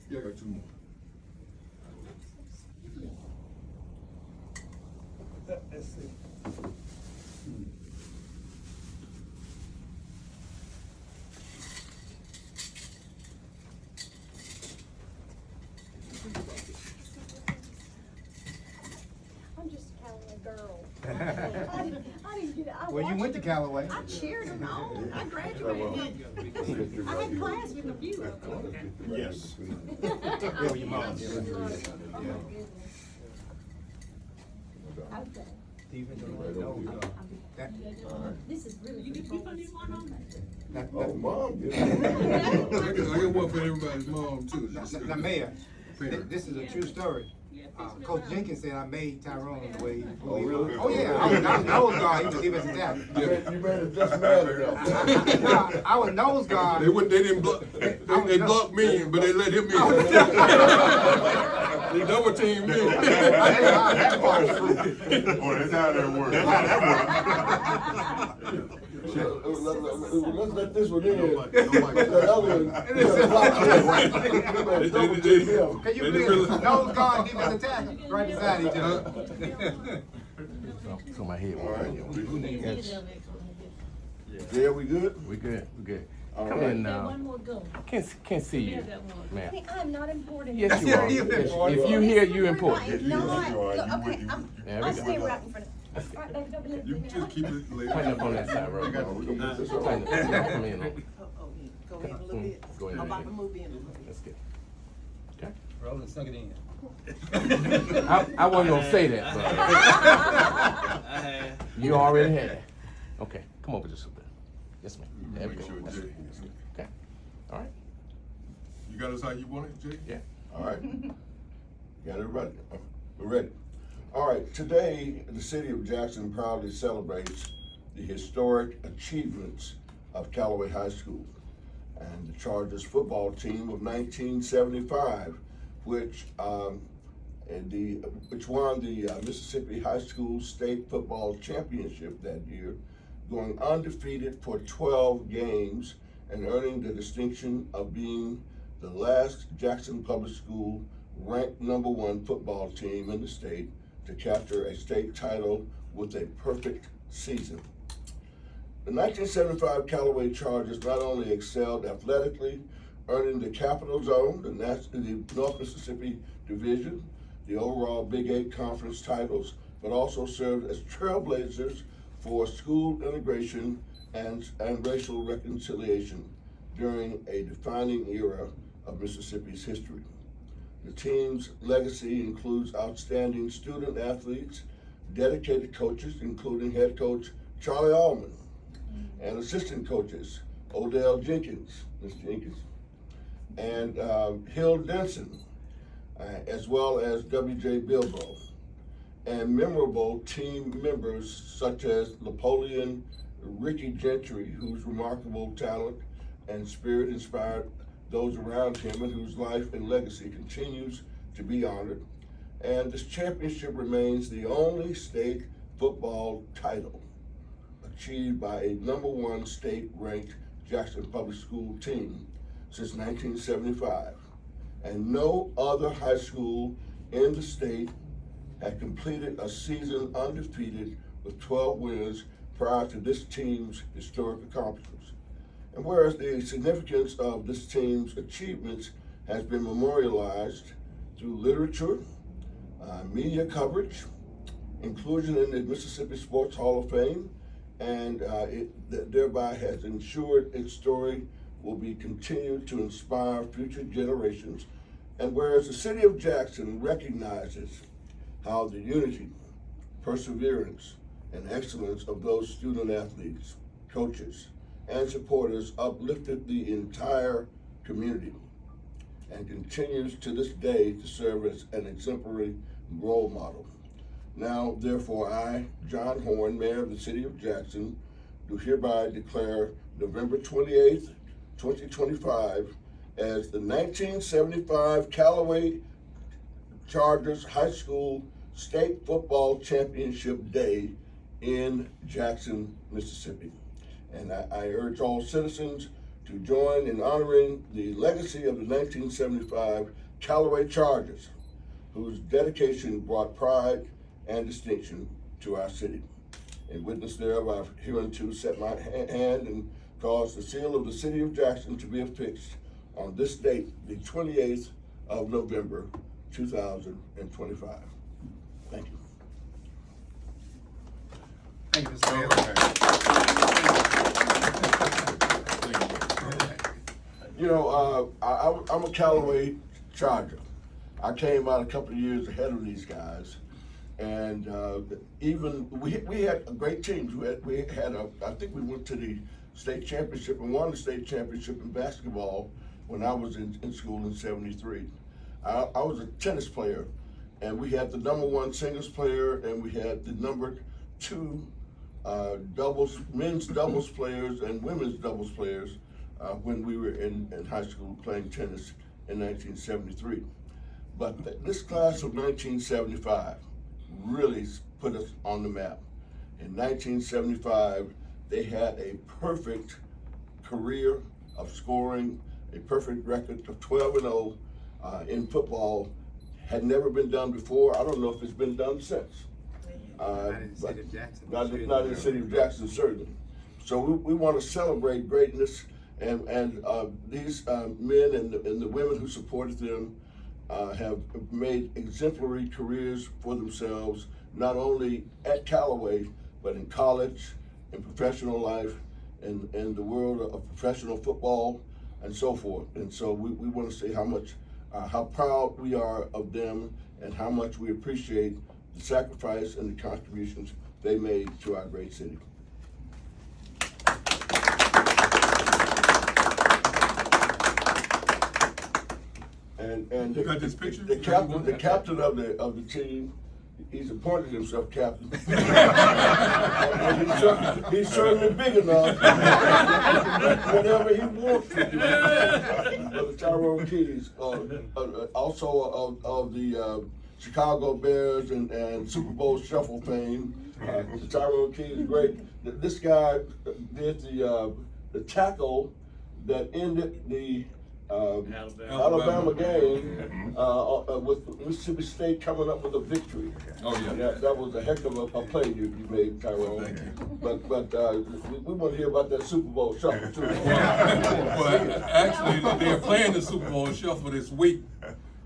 Yeah, I got two more. Let's see. I'm just a Callaway girl. I didn't get it. I Well, you watched went to them. Callaway. I cheered them on. I graduated. I had class with a few of them. Yes. Yeah, your mom. Okay. Stephen, no. That- This is really. Oh, mom. I got one for everybody's mom too. Now, Mayor, this is a true story. Coach Jenkins said I made Tyrone the way. Oh, really? Oh, yeah, I was nose guard, he was defensive tackle. You made it just mad enough. I was nose guard. They didn't block. They blocked me, but they let him in. They double teamed me. That part is true. Boy, that's how that works. That's how that works. Let's let this one in. Let that other one. Can you believe it? Nose guard, defensive tackle, right beside each other. So my head All won't right. Yeah, we good? We good, we good. All Come right. in now. One more go. Can't see you, ma'am. Hey, I'm not important. Yes, you are. You're important. If you here, you important. It's not. Look, okay, There we I'll go. stay right in front of. All right, baby, don't let You me just keep it later. Tighten up on that side, bro. Tighten up. Come in. Go in a little bit. Go ahead. I'm about to move in a little bit. That's good. Okay. Roll and suck it in. I wasn't gonna say that, but you already had it. Okay, come over just a bit. Yes, ma'am. There we Make go. sure That's Jay. it. Okay. All right. You got us how you want it, Jay? Yeah. All right. Got everybody? We're ready. All right, today, the city of Jackson proudly celebrates the historic achievements of Callaway High School and the Chargers football team of 1975, which won the Mississippi High School State Football Championship that year, going undefeated for 12 games and earning the distinction of being the last Jackson Public School ranked #1 football team in the state to capture a state title with a perfect season. The 1975 Callaway Chargers not only excelled athletically, earning the Capital Zone, the North Mississippi Division, the overall Big 8 Conference titles, but also served as trailblazers for school integration and racial reconciliation during a defining era of Mississippi's history. The team's legacy includes outstanding student athletes, dedicated coaches, including head coach Charlie Allman, and assistant coaches Odell Jenkins, Ms. Jenkins, and Hill Denson, as well as W.J. Bilbo, and memorable team members such as Napoleon Ricky Gentry, whose remarkable talent and spirit inspired those around him and whose life and legacy continues to be honored. And this championship remains the only state football title achieved by a #1 state-ranked Jackson Public School team since 1975. And no other high school in the state had completed a season undefeated with 12 wins prior to this team's historic accomplishments. And whereas the significance of this team's achievements has been memorialized through literature, media coverage, inclusion in the Mississippi Sports Hall of Fame, and thereby has ensured its story will be continued to inspire future generations. And whereas the city of Jackson recognizes how the unity, perseverance, and excellence of those student athletes, coaches, and supporters uplifted the entire community and continues to this day to serve as an exemplary role model. Now, therefore, I, John Horn, Mayor of the City of Jackson, do hereby declare November 28th, 2025 as the 1975 Callaway Chargers High School State Football Championship Day in Jackson, Mississippi. And I urge all citizens to join in honoring the legacy of the 1975 Callaway Chargers, whose dedication brought pride and distinction to our city. In witness thereof, I've hereunto set my hand and caused the seal of the city of Jackson to be affixed on this date, the 28th of November, 2025. Thank you. Thank you, Mr. You know, I'm a Callaway Charger. I came out a couple of years ahead of these guys, and even we had a great teams. I think we went to the state championship and won the state championship in basketball when I was in school in '73. I was a tennis player, and we had the #1 singles player, and we had the #2 doubles, men's doubles players and women's doubles players when we were in high school playing tennis in 1973. But this class of 1975 really put us on the map. In 1975, they had a perfect career of scoring, a perfect record of 12-0 in football. Had never been done before. I don't know if it's been done since. Not in the city of Jackson. Not in the city of Jackson, certainly. So we want to celebrate greatness, and these men and the women who supported them have made exemplary careers for themselves, not only at Callaway, but in college, in professional life, in the world of professional football, and so forth. And so we want to say how proud we are of them and how much we appreciate the sacrifice and the contributions they made to our great city. And You got this picture? the captain of the team, he's appointed himself captain. And he's certainly big enough whatever he wants to do. But Tyrone Keys, also of the Chicago Bears and Super Bowl shuffle fame. Tyrone Keys is great. This guy did the tackle that ended the Alabama game with Mississippi State coming up with a victory. Oh, yeah. That was a heck of a play you made, Tyrone. Thank you. But we want to hear about that Super Bowl shuffle too. Well, actually, they're playing the Super Bowl shuffle this week,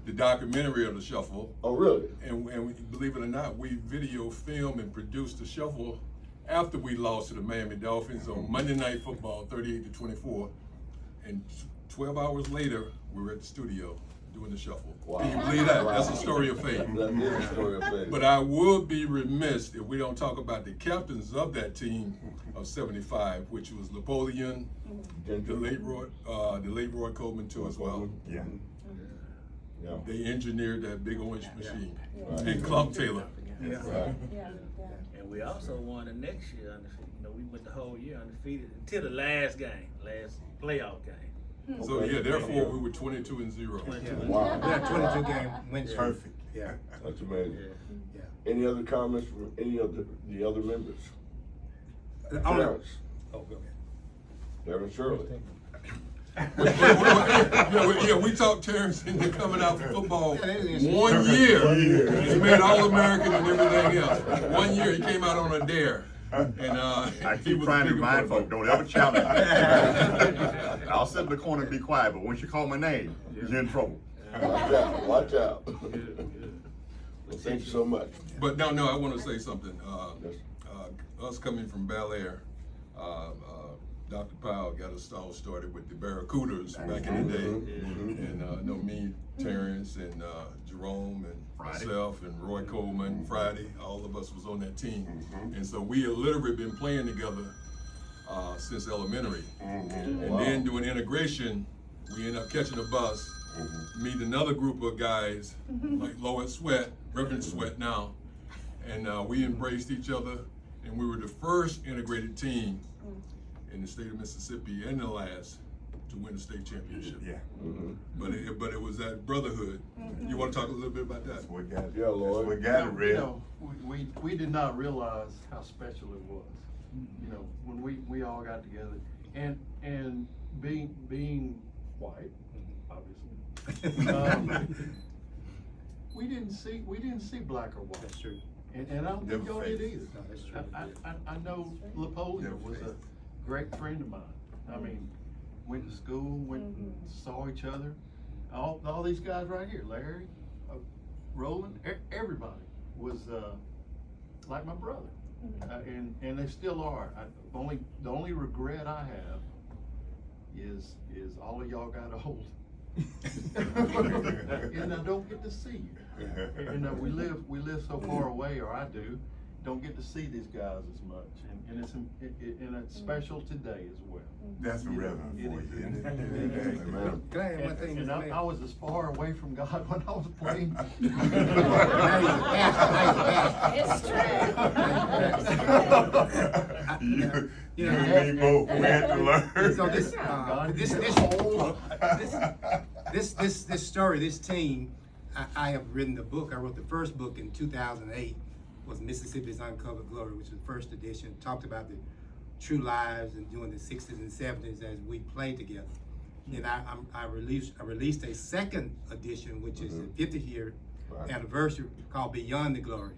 the documentary of the shuffle. Oh, really? And believe it or not, we video filmed and produced the shuffle after we lost to the Miami Dolphins on Monday Night Football, 38-24. And 12 hours later, we were at the studio doing the shuffle. Wow. Can you believe that? Wow. That's a story of faith. That is a story of faith. But I would be remiss if we don't talk about the captains of that team of '75, which was Napoleon, the late Roy Coleman too as well. Yeah. Yeah. They engineered that big orange machine. Right. And Clump Taylor. Yeah. Right. And we also won the next year undefeated. We went the whole year undefeated until the last playoff game. So yeah, therefore we were 22-0. Wow. Yeah, 22 game win streak. Perfect. Yeah. That's amazing. Yeah. Any other comments from any of the other members? Terrence. Oh, go ahead. Terrence Shirley. Yeah, we talked Terrence into coming out for football 1 year. He made All-American and everything else. 1 year he came out on a dare. And I keep trying to remind folks, don't ever challenge me. I'll sit in the corner and be quiet, but once you call my name, you're in trouble. Watch out. Well, thank you so much. But no, I want to say something. Us coming from Bel Air, Dr. Powell got us all started with the Barracudas back in the day. And me, Terrence, and Jerome, and myself, and Roy Coleman, Friday, all of us was on that team. And so we had literally been playing together since elementary. And then doing integration, we ended up catching a bus, meeting another group of guys, like Lois Sweat, Reverend Sweat now, and we embraced each other, and we were the first integrated team in the state of Mississippi and the last to win the state championship. Yeah. But it was that brotherhood. You want to talk a little bit about that? We got it. Yeah, Lord. We got it, You Red. know, we did not realize how special it was. You know, when we all got together, and being white, obviously, we didn't see black or white. That's true. And I don't think Never y'all did faced. either. No, that's true. I know Napoleon Never was a faced. great friend of mine. I mean, went to school, went and saw each other. All these guys right here, Larry, Roland, everybody was like my brother, and they still are. The only regret I have is all of y'all got old, and I don't get to see you. And we live so far away, or I do. Don't get to see these guys as much, and it's special today as well. That's a reverend for you. Amen. Can I add one thing, And Mr. Mayor? I was as far away from God when I was playing. You and me both, we had to learn. So this story, this team, I have written the book. I wrote the first book in 2008, was Mississippi's Uncovered Glory, which was the first edition. Talked about the true lives and during the 60s and 70s as we played together. And I released a second edition, which is the 50th year anniversary, called Beyond the Glory.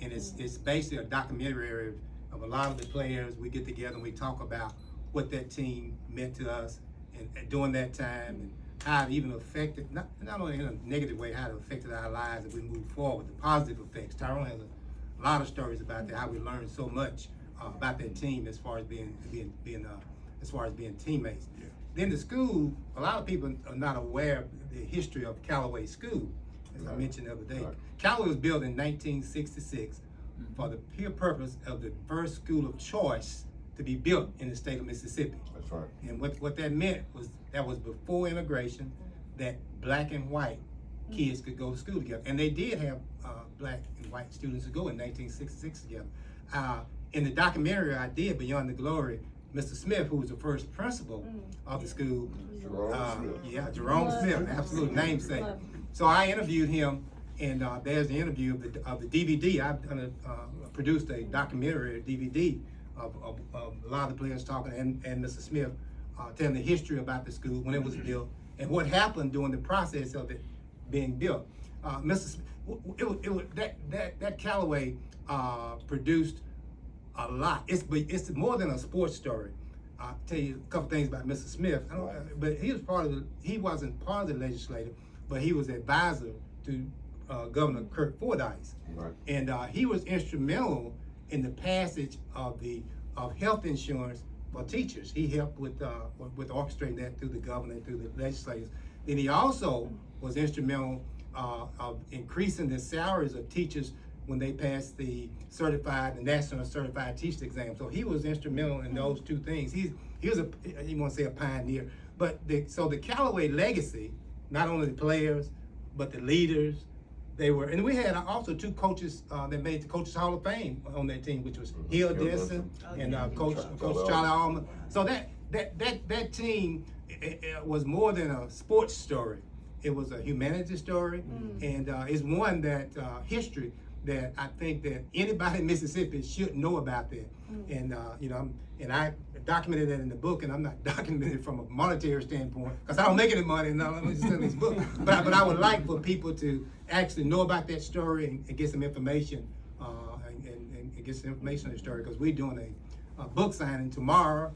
And it's basically a documentary of a lot of the players. We get together and we talk about what that team meant to us and during that time, and how it even affected, not only in a negative way, how it affected our lives as we move forward, the positive effects. Tyrone has a lot of stories about that, how we learned so much about that team as far as being teammates. Yeah. Then the school, a lot of people are not aware of the history of Callaway School, as I mentioned the other day. Right. Callaway was built in 1966 for the pure purpose of the first school of choice to be built in the state of Mississippi. That's right. And what that meant was that was before integration, that black and white kids could go to school together. And they did have black and white students to go in 1966 together. In the documentary I did, Beyond the Glory, Mr. Smith, who was the first principal of the school, Jerome Smith, absolute namesake. So I interviewed him, and there's the interview of the DVD. I've done produced a documentary, a DVD of a lot of the players talking, and Mr. Smith telling the history about the school when it was built and what happened during the process of it being built. Mr. Smith, that Callaway produced a lot. It's more than a sports story. I'll tell you a couple things about Mr. Smith. But he wasn't part of the legislature, but he was advisor to Governor Kirk Fordyce. Right. And he was instrumental in the passage of health insurance for teachers. He helped with orchestrating that through the governor and through the legislators. Then he also was instrumental of increasing the salaries of teachers when they passed the National Certified Teacher Exam. So he was instrumental in those two things. He was you want to say a pioneer, but so the Callaway legacy, not only the players, but the leaders, and we had also two coaches that made the Coaches Hall of Fame on that team, which was Hill Denson and Coach Charlie Allman. So that team was more than a sports story. It was a humanity story, and it's one that history that I think that anybody in Mississippi should know about that. And I documented that in the book, and I'm not documenting it from a monetary standpoint because I don't make any money, and I'm just selling this book. But I would like for people to actually know about that story and get some information, and get some information on the story, because we're doing a book signing tomorrow,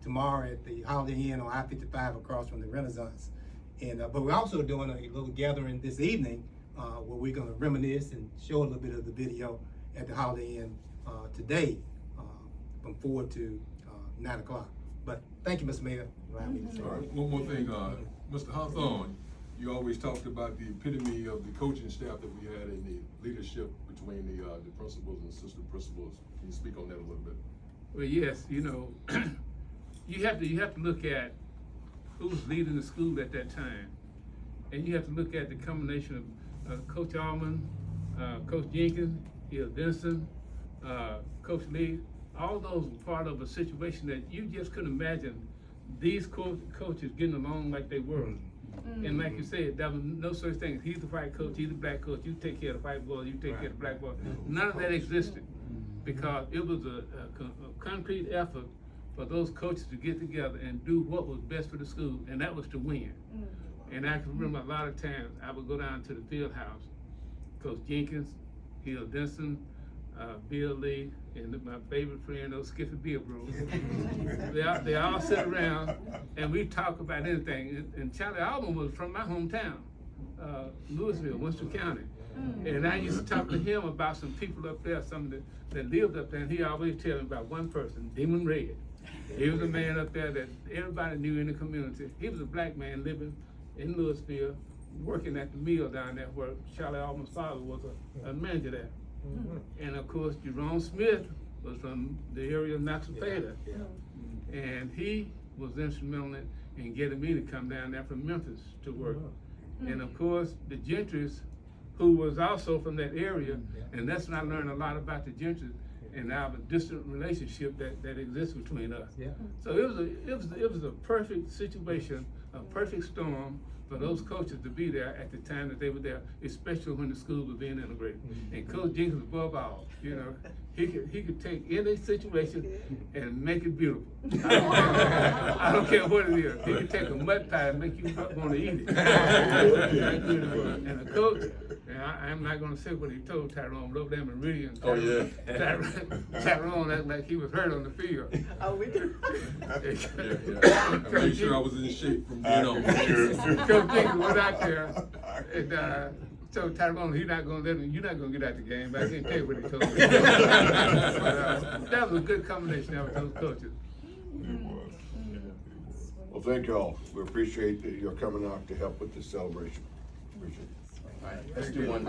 tomorrow at the Holiday Inn on I-55 across from the Renaissance. And but we're also doing a little gathering this evening where we're going to reminisce and show a little bit of the video at the Holiday Inn today from 4 to 9 o'clock. But thank you, Mr. Mayor, for allowing me to say that. One more thing, Mr. Hawthorne, you always talked about the epitome of the coaching staff that we had in the leadership between the principals and assistant principals. Can you speak on that a little bit? Well, yes, you have to look at who was leading the school at that time, and you have to look at the combination of Coach Allman, Coach Jenkins, Hill Denson, Coach Lee. All those were part of a situation that you just couldn't imagine these coaches getting along like they were. And like you said, there was no such thing. He's the white coach, he's the black coach, you take care of the white boy, you take care of the black boy. None of that existed, because it was a concrete effort for those coaches to get together and do what was best for the school, and that was to win. And I can remember a lot of times I would go down to the field house, Coach Jenkins, Hill Denson, Bill Lee, and my favorite friend, old Skippy Bill Bro. they all sit around and we talk about anything. And Charlie Alban was from my hometown, Louisville, Worcester County. And I used to talk to him about some people up there, some that lived up there, and he always tell me about one person, Demon Red. He was a man up there that everybody knew in the community. He was a black man living in Louisville, working at the mill down there where Charlie Alban's father was a manager there. And of course, Jerome Smith was from the area of Noxapater. And he was instrumental in getting me to come down there from Memphis to work. And of course, the Gentrys, who was also from that area, and that's when I learned a lot about the Gentrys and our distant relationship that exists between us. So it was a perfect situation, a perfect storm for those coaches to be there at the time that they were there, especially when the schools were being integrated. And Coach Jenkins, above all, you know, he could take any situation and make it beautiful. I don't care what it is. He could take a mud pie and make you want to eat it. And a coach, and I'm not going to say what he told Tyrone, but over there in Meridian. Oh, yeah. Tyrone acted like he was hurt on the field. Oh, we do. I made sure I was in shape from then on. Coach Jenkins went out there and told Tyrone you're not gonna get out the game, but I can't tell you what he told me. But, that was a good combination there with those coaches. Well, thank y'all. We appreciate that you're coming out to help with this celebration. Appreciate it. Let's do one.